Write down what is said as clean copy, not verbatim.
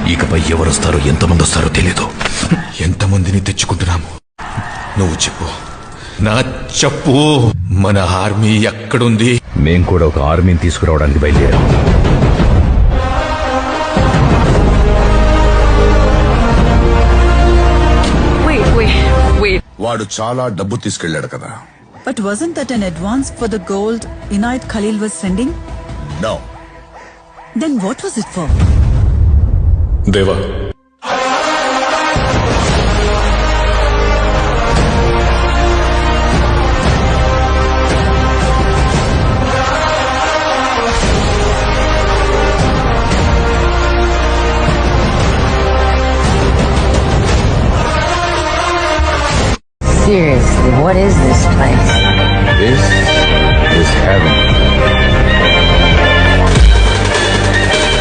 ఇకపై ఎవరొస్తారో ఎంతమంది వస్తారో తెలీదు. ఎంతమందిని తెచ్చుకుంటున్నాము నువ్వు చెప్పు. నా చెప్పు. మన ఆర్మీ ఎక్కడుంది? మేం కూడా ఒక ఆర్మీని తీసుకురావడానికి బయలుదేరాం. వాడు చాలా డబ్బు తీసుకెళ్లాడు కదా. But wasn't that an advance for the gold Inayat Khalil was sending? No. Then what was it for? దేవా, Seriously, what is this place? This is heaven.